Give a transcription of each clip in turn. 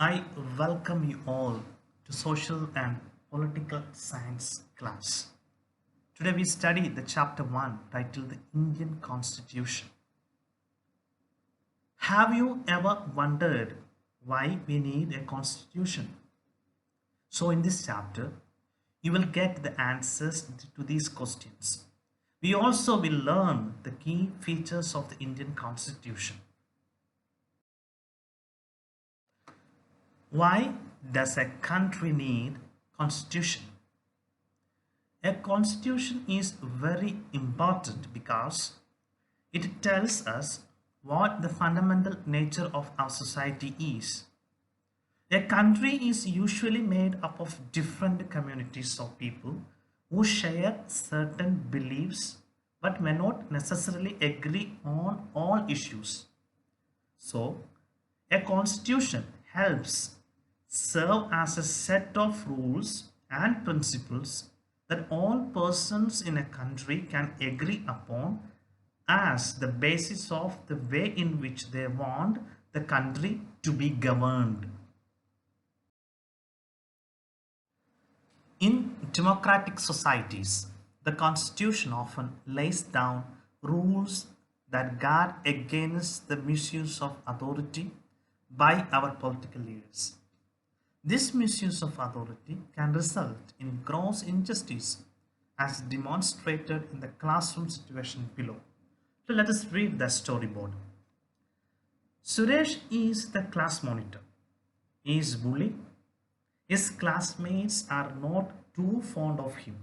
I welcome you all to Social and Political Science class. Today we study the chapter 1 titled The Indian Constitution. Have you ever wondered why we need a constitution? So in this chapter, you will get the answers to these questions. We also will learn the key features of the Indian Constitution. Why does a country need constitution? A constitution is very important because it tells us what the fundamental nature of our society is. A country is usually made up of different communities of people who share certain beliefs but may not necessarily agree on all issues. So, a constitution helps serve as a set of rules and principles that all persons in a country can agree upon as the basis of the way in which they want the country to be governed. In democratic societies, the constitution often lays down rules that guard against the misuse of authority by our political leaders. This misuse of authority can result in gross injustice as demonstrated in the classroom situation below. So let us read the storyboard. Suresh is the class monitor. He is bullied. His classmates are not too fond of him.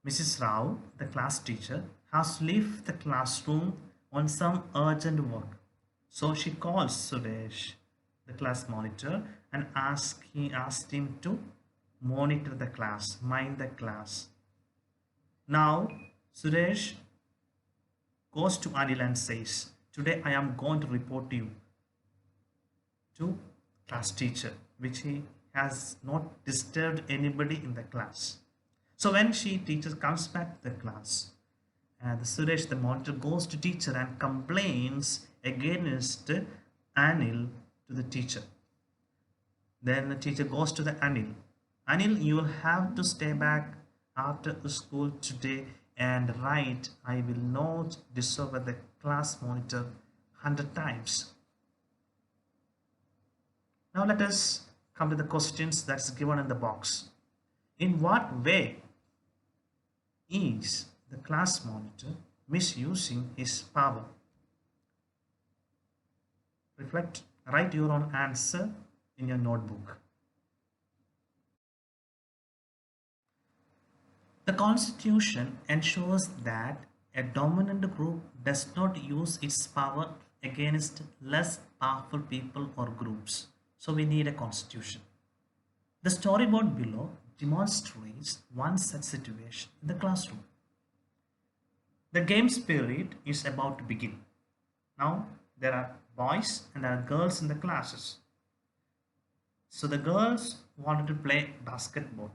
Mrs. Rao, the class teacher, has left the classroom on some urgent work. So she calls Suresh, the class monitor, and asked him to monitor the class, mind the class. Now Suresh goes to Anil and says, "Today I am going to report you to class teacher," which he has not disturbed anybody in the class. So when she teacher comes back to the class, the Suresh, the monitor, goes to teacher and complains against Anil to the teacher. Then the teacher goes to the Anil. "Anil, you will have to stay back after school today and write, 'I will not disobey the class monitor 100 times.'" Now let us come to the questions that's given in the box. In what way is the class monitor misusing his power? Reflect, write your own answer in your notebook. The Constitution ensures that a dominant group does not use its power against less powerful people or groups. So we need a constitution. The storyboard below demonstrates one such situation in the classroom. The game spirit is about to begin. Now there are boys and there are girls in the classes. So the girls wanted to play basketball.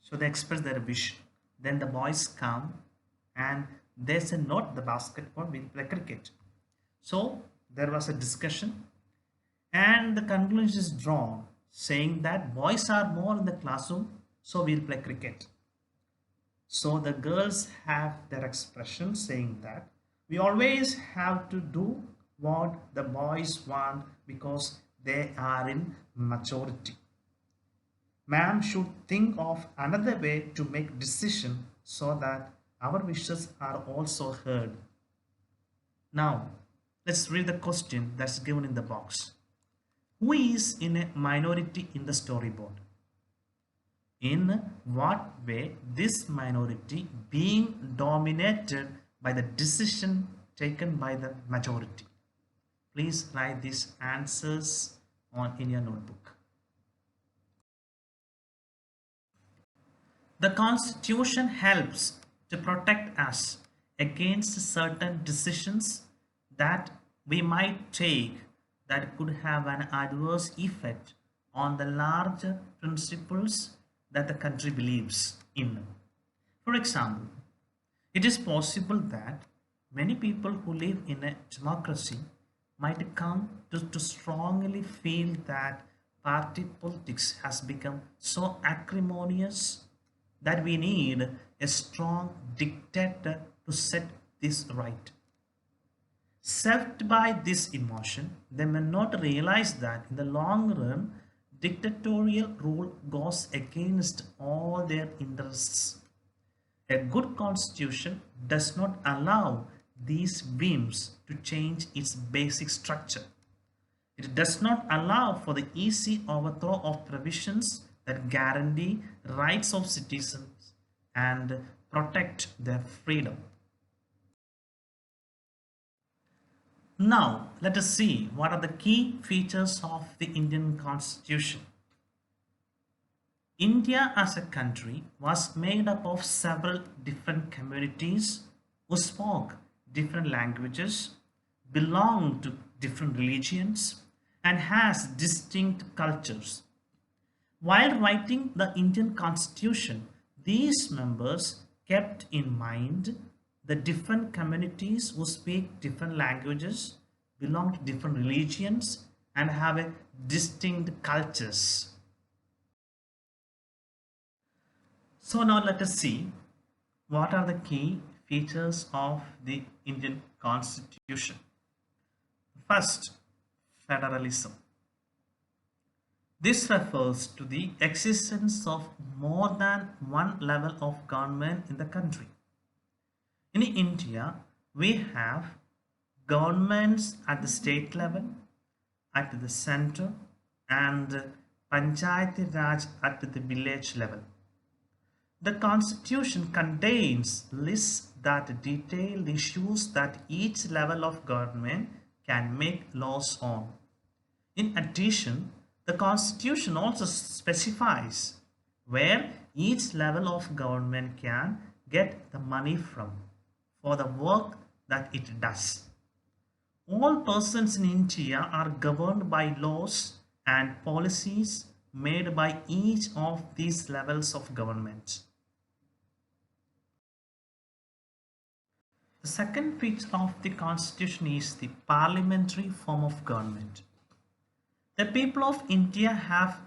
So they express their wish. Then the boys come and they say, "Not the basketball, we'll play cricket." So there was a discussion and the conclusion is drawn saying that boys are more in the classroom, so we'll play cricket. So the girls have their expression saying that we always have to do what the boys want because they are in majority. Ma'am should think of another way to make decision so that our wishes are also heard. Now let's read the question that's given in the box. Who is in a minority in the storyboard? In what way this minority being dominated by the decision taken by the majority? Please write these answers in your notebook. The Constitution helps to protect us against certain decisions that we might take that could have an adverse effect on the larger principles that the country believes in. For example, it is possible that many people who live in a democracy might come to strongly feel that party politics has become so acrimonious that we need a strong dictator to set this right. Served by this emotion, they may not realize that in the long run, dictatorial rule goes against all their interests. A good constitution does not allow these whims to change its basic structure. It does not allow for the easy overthrow of provisions that guarantee rights of citizens and protect their freedom. Now, let us see what are the key features of the Indian Constitution. India as a country was made up of several different communities who spoke different languages, belonged to different religions, and has distinct cultures. While writing the Indian Constitution, these members kept in mind the different communities who speak different languages, belong to different religions, and have a distinct cultures. So now let us see what are the key features of the Indian Constitution. First, federalism. This refers to the existence of more than one level of government in the country. In India, we have governments at the state level, at the center, and Panchayati Raj at the village level. The constitution contains lists that detail the issues that each level of government can make laws on. In addition, the constitution also specifies where each level of government can get the money from for the work that it does. All persons in India are governed by laws and policies made by each of these levels of government. The second feature of the constitution is the parliamentary form of government. The people of India have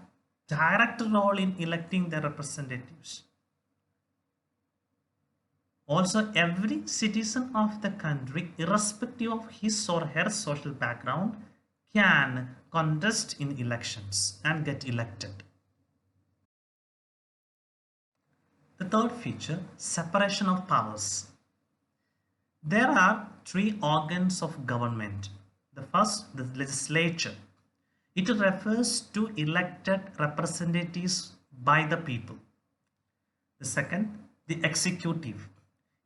direct role in electing their representatives. Also, every citizen of the country, irrespective of his or her social background, can contest in elections and get elected. The third feature, separation of powers. There are three organs of government. The first, the legislature. It refers to elected representatives by the people. The second, the executive.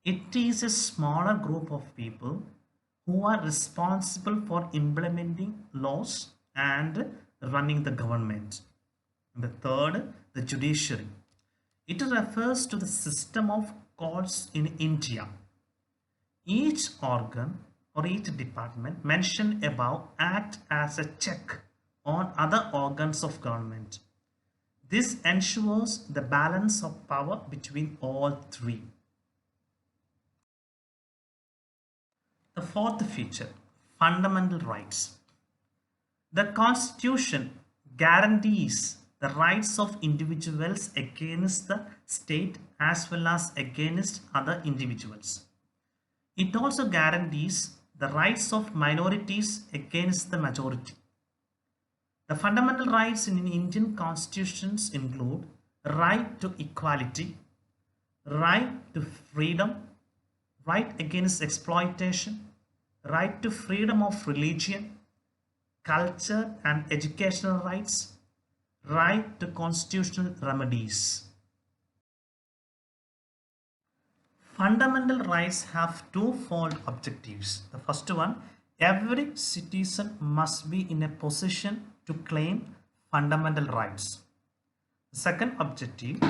It is a smaller group of people who are responsible for implementing laws and running the government. And the third, the judiciary. It refers to the system of courts in India. Each organ or each department mentioned above act as a check on other organs of government. This ensures the balance of power between all three. The fourth feature, fundamental rights. The Constitution guarantees the rights of individuals against the state as well as against other individuals. It also guarantees the rights of minorities against the majority. The fundamental rights in Indian constitutions include right to equality, right to freedom, right against exploitation, right to freedom of religion, culture and educational rights, right to constitutional remedies. Fundamental rights have twofold objectives. The first one, every citizen must be in a position to claim fundamental rights. The second objective,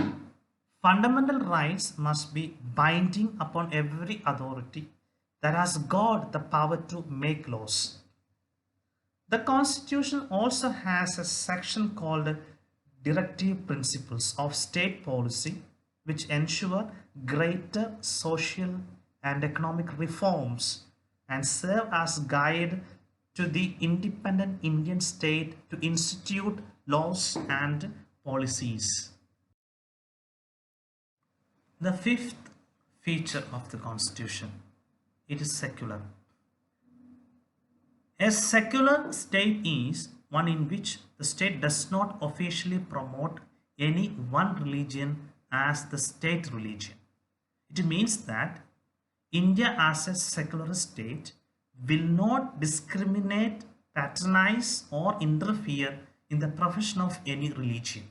fundamental rights must be binding upon every authority that has got the power to make laws. The Constitution also has a section called Directive Principles of State Policy, which ensure greater social and economic reforms and serve as guide to the independent Indian state to institute laws and policies. The fifth feature of the constitution, it is secular. A secular state is one in which the state does not officially promote any one religion as the state religion. It means that India as a secular state will not discriminate, patronize or interfere in the profession of any religion.